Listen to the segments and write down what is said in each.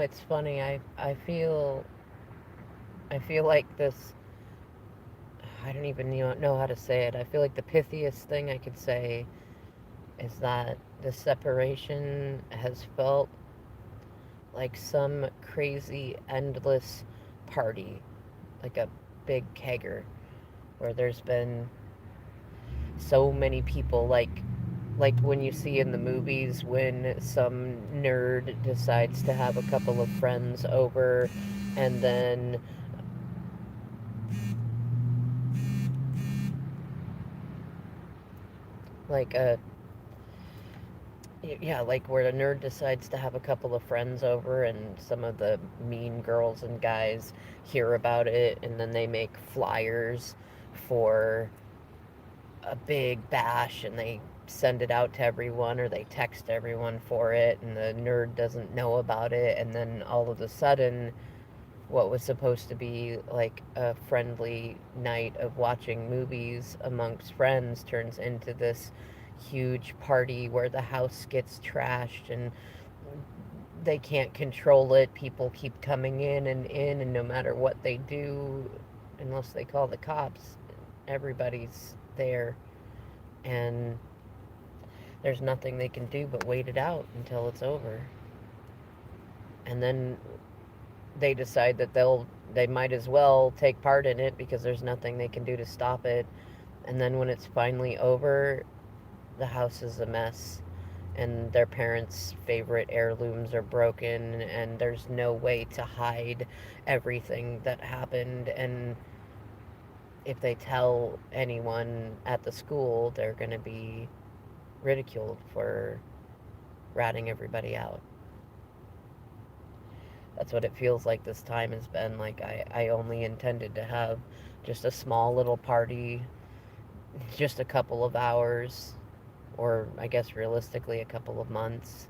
it's funny. I feel like this. I don't even know how to say it. I feel like the pithiest thing I could say is that the separation has felt like some crazy endless party, like a big kegger, where there's been so many people, like when you see in the movies when some nerd decides to have a couple of friends over, and then like a yeah, like where a nerd decides to have a couple of friends over, and some of the mean girls and guys hear about it, and then they make flyers for a big bash, and they send it out to everyone, or they text everyone for it, and the nerd doesn't know about it, and then all of a sudden what was supposed to be like a friendly night of watching movies amongst friends turns into this huge party where the house gets trashed, and they can't control it. People keep coming in, and no matter what they do, unless they call the cops, everybody's there. And there's nothing they can do but wait it out until it's over. And then they decide that they might as well take part in it because there's nothing they can do to stop it. And then when it's finally over, the house is a mess, and their parents' favorite heirlooms are broken, and there's no way to hide everything that happened. And if they tell anyone at the school, they're going to be ridiculed for ratting everybody out. That's what it feels like this time has been. Like, I only intended to have just a small little party, just a couple of hours, or I guess realistically a couple of months,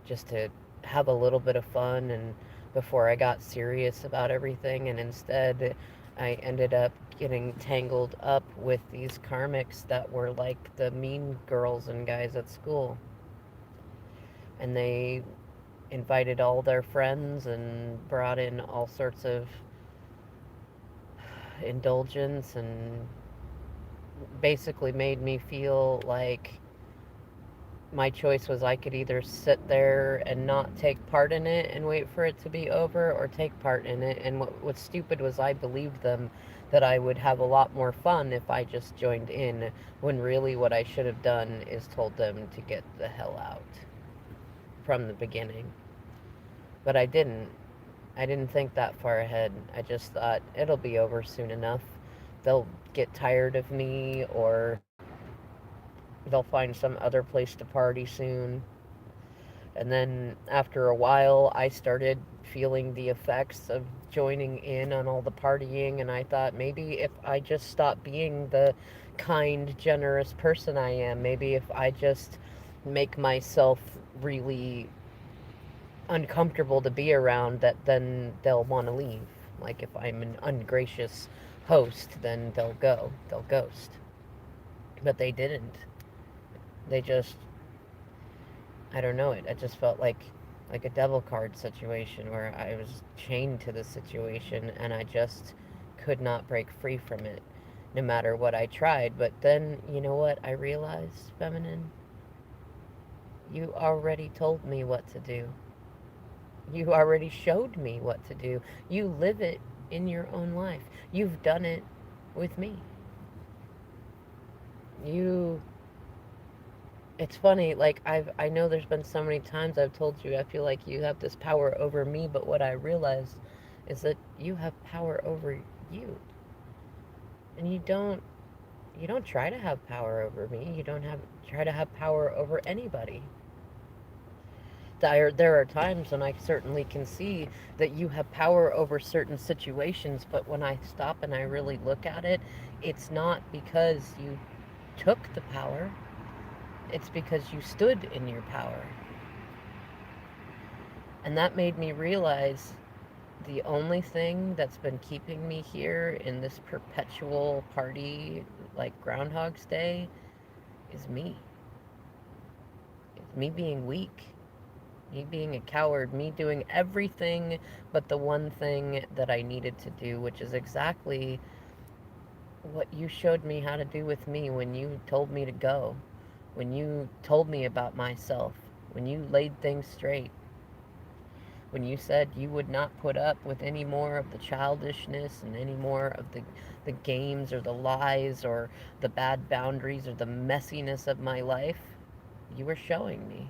just to have a little bit of fun, and before I got serious about everything. And instead I ended up getting tangled up with these karmics that were like the mean girls and guys at school. And they invited all their friends and brought in all sorts of indulgence, and basically made me feel like my choice was I could either sit there and not take part in it and wait for it to be over, or take part in it. And what's stupid was I believed them that I would have a lot more fun if I just joined in, when really what I should have done is told them to get the hell out from the beginning. But I didn't. I didn't think that far ahead. I just thought it'll be over soon enough. They'll get tired of me, or they'll find some other place to party soon. And then after a while, I started feeling the effects of joining in on all the partying. And I thought maybe if I just stop being the kind, generous person I am, maybe if I just make myself really uncomfortable to be around, that then they'll want to leave. Like if I'm an ungracious host, then they'll ghost. But they didn't. They just, I don't know, it just felt like a devil card situation where I was chained to the situation, and I just could not break free from it no matter what I tried. But then, you know what I realized, feminine? You already told me what to do. You already showed me what to do. You live it in your own life. You've done it with me. You It's funny, like I know there's been so many times I've told you I feel like you have this power over me, but what I realized is that you have power over you. And you don't try to have power over me. You don't have try to have power over anybody. There are times when I certainly can see that you have power over certain situations, but when I stop and I really look at it, it's not because you took the power, it's because you stood in your power. And that made me realize the only thing that's been keeping me here in this perpetual party, like Groundhog's Day, is me. It's me being weak. me being a coward, me doing everything but the one thing that I needed to do, which is exactly what you showed me how to do with me when you told me to go, when you told me about myself, when you laid things straight, when you said you would not put up with any more of the childishness and any more of the games or the lies or the bad boundaries or the messiness of my life. You were showing me.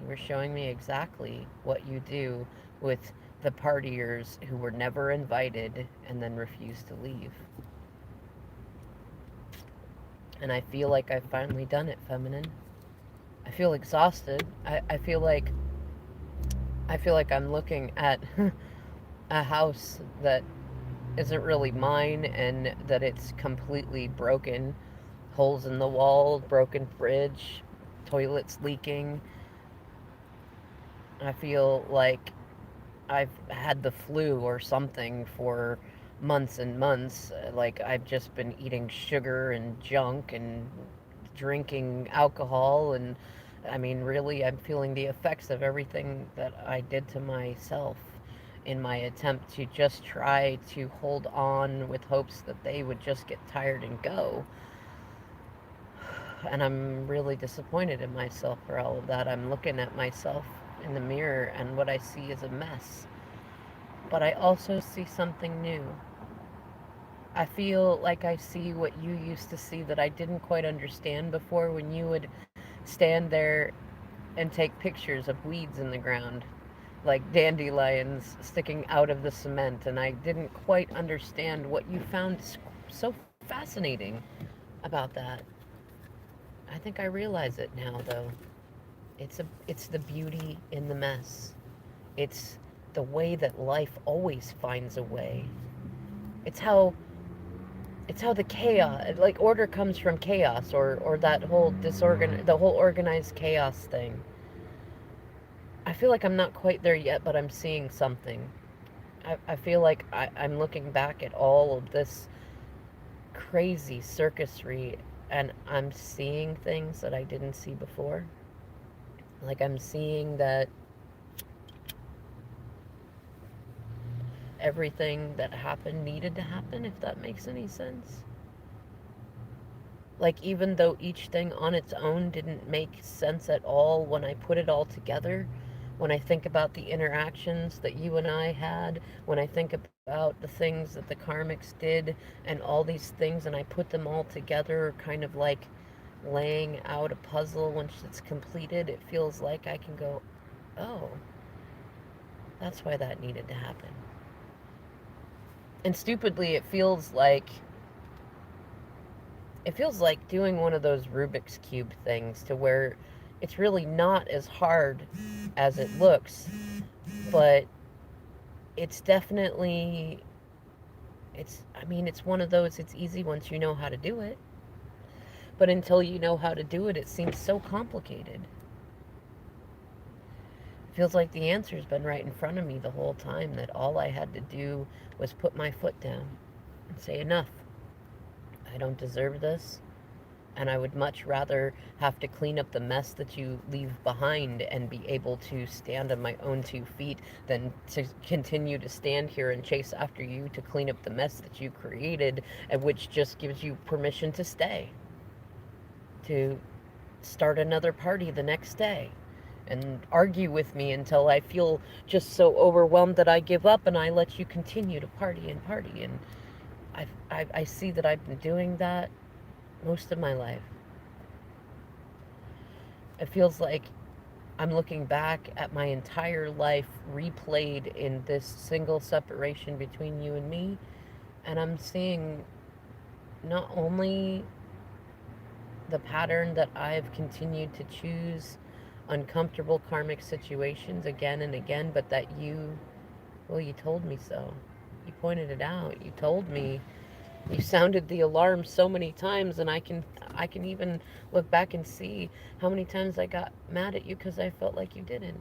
You were showing me exactly what you do with the partiers who were never invited and then refused to leave. And I feel like I've finally done it, feminine. I feel exhausted. I feel like I'm looking at a house that isn't really mine and that it's completely broken. Holes in the wall, broken fridge, toilets leaking. I feel like I've had the flu or something for months and months. Like I've just been eating sugar and junk and drinking alcohol. And I mean, really, I'm feeling the effects of everything that I did to myself in my attempt to just try to hold on with hopes that they would just get tired and go. And I'm really disappointed in myself for all of that. I'm looking at myself in the mirror, and what I see is a mess. But I also see something new. I feel like I see what you used to see that I didn't quite understand before, when you would stand there and take pictures of weeds in the ground, like dandelions sticking out of the cement. And I didn't quite understand what you found so fascinating about that. I think I realize it now, though. It's the beauty in the mess. It's the way that life always finds a way. It's how it's how the chaos, like order comes from chaos, or that whole the whole organized chaos thing. I feel like I'm not quite there yet, but I'm seeing something. I feel like I'm looking back at all of this crazy circusry, and I'm seeing things that I didn't see before. Like I'm seeing that everything that happened needed to happen, if that makes any sense. Like, even though each thing on its own didn't make sense at all, when I put it all together, when I think about the interactions that you and I had, when I think about the things that the karmics did, and all these things, and I put them all together, kind of like laying out a puzzle, once it's completed, it feels like I can go, oh, that's why that needed to happen. And stupidly, it feels like doing one of those Rubik's Cube things, to where it's really not as hard as it looks, but it's definitely, I mean, it's one of those, it's easy once you know how to do it, but until you know how to do it, it seems so complicated. It feels like the answer's been right in front of me the whole time, that all I had to do was put my foot down and say, enough. I don't deserve this. And I would much rather have to clean up the mess that you leave behind and be able to stand on my own 2 feet, than to continue to stand here and chase after you to clean up the mess that you created, and which just gives you permission to stay, to start another party the next day and argue with me until I feel just so overwhelmed that I give up, and I let you continue to party and party. And I see that I've been doing that most of my life. It feels like I'm looking back at my entire life replayed in this single separation between you and me, and I'm seeing not only the pattern that I've continued to choose uncomfortable karmic situations again and again, but that well, you told me so. You pointed it out. You told me. You sounded the alarm so many times, and I can even look back and see how many times I got mad at you because I felt like you didn't.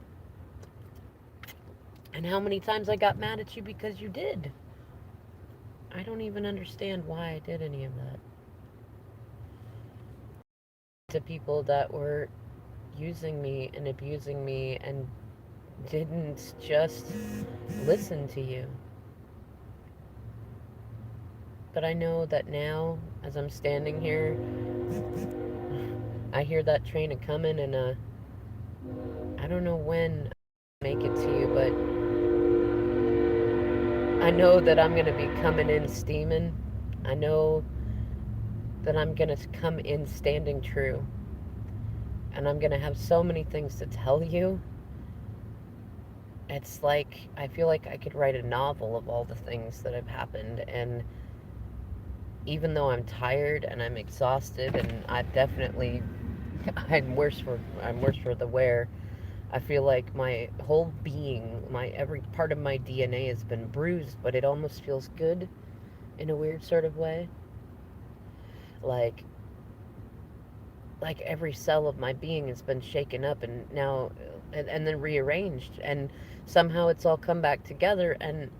And how many times I got mad at you because you did. I don't even understand why I did any of that. To people that were using me and abusing me and didn't just listen to you. But I know that now, as I'm standing here, I hear that train a coming, and I don't know when I make it to you, but I know that I'm gonna be coming in steaming. I know that I'm gonna come in standing true, and I'm gonna have so many things to tell you. It's like I feel like I could write a novel of all the things that have happened, and even though I'm tired and I'm exhausted, and I've definitely I'm worse for the wear. I feel like my whole being, my every part of my DNA has been bruised, but it almost feels good in a weird sort of way. Like like every cell of my being has been shaken up and now and then rearranged, and somehow it's all come back together, and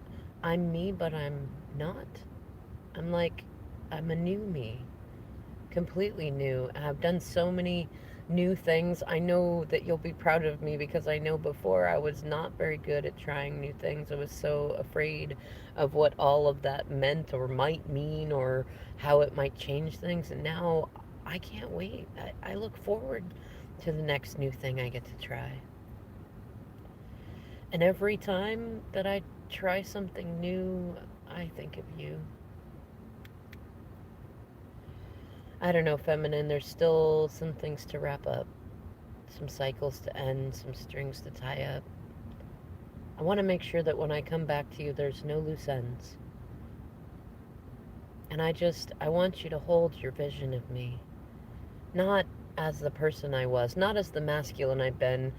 I'm me, but I'm not. I'm like I'm a new me, completely new. I've done so many new things. I know that you'll be proud of me because I know before I was not very good at trying new things. I was so afraid of what all of that meant or might mean or how it might change things. And now I can't wait. I look forward to the next new thing I get to try. And every time that I try something new, I think of you. I don't know, feminine, there's still some things to wrap up, some cycles to end, some strings to tie up. I want to make sure that when I come back to you, there's no loose ends. And I want you to hold your vision of me. Not as the person I was, not as the masculine I've been,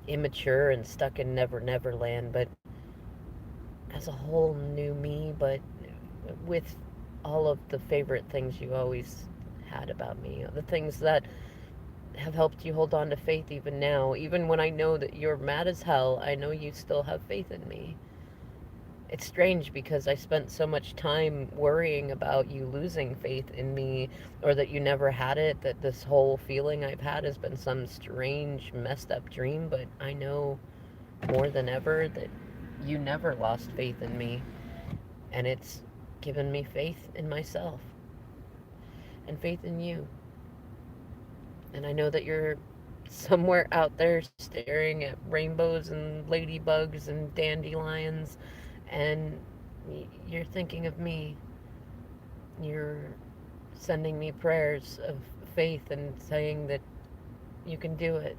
immature and stuck in Never Never Land, but as a whole new me, but with all of the favorite things you always had about me, the things that have helped you hold on to faith even now. Even when I know that you're mad as hell, I know you still have faith in me. It's strange because I spent so much time worrying about you losing faith in me or that you never had it, that this whole feeling I've had has been some strange, messed up dream. But I know more than ever that you never lost faith in me, and it's given me faith in myself and faith in you. And I know that you're somewhere out there staring at rainbows and ladybugs and dandelions, and you're thinking of me. You're sending me prayers of faith and saying that you can do it.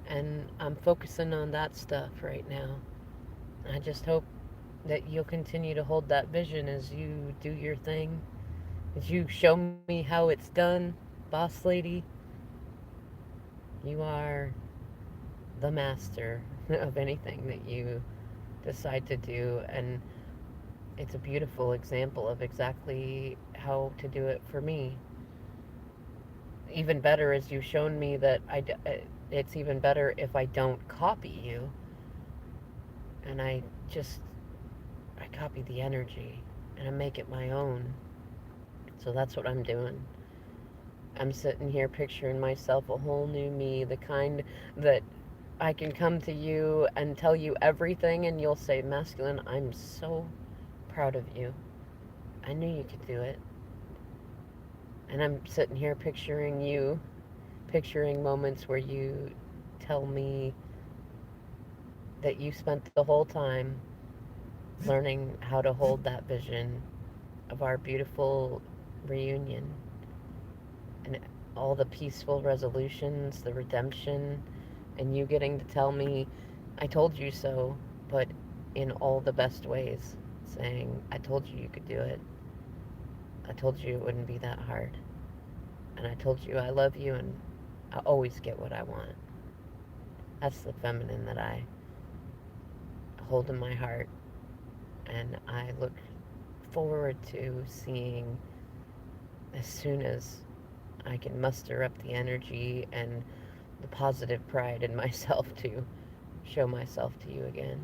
And I'm focusing on that stuff right now. I just hope that you'll continue to hold that vision as you do your thing, as you show me how it's done, boss lady. You are the master of anything that you decide to do, and it's a beautiful example of exactly how to do it for me. Even better is you've shown me that it's even better if I don't copy you, and just I copy the energy and I make it my own. So that's what I'm doing. I'm sitting here picturing myself a whole new me, the kind that I can come to you and tell you everything, and you'll say, Masculine, I'm so proud of you. I knew you could do it. And I'm sitting here picturing you, picturing moments where you tell me that you spent the whole time learning how to hold that vision of our beautiful reunion and all the peaceful resolutions, the redemption, and you getting to tell me, I told you so, but in all the best ways, saying, I told you you could do it. I told you it wouldn't be that hard. And I told you I love you and I always get what I want. That's the feminine that I hold in my heart. And I look forward to seeing as soon as I can muster up the energy and the positive pride in myself to show myself to you again.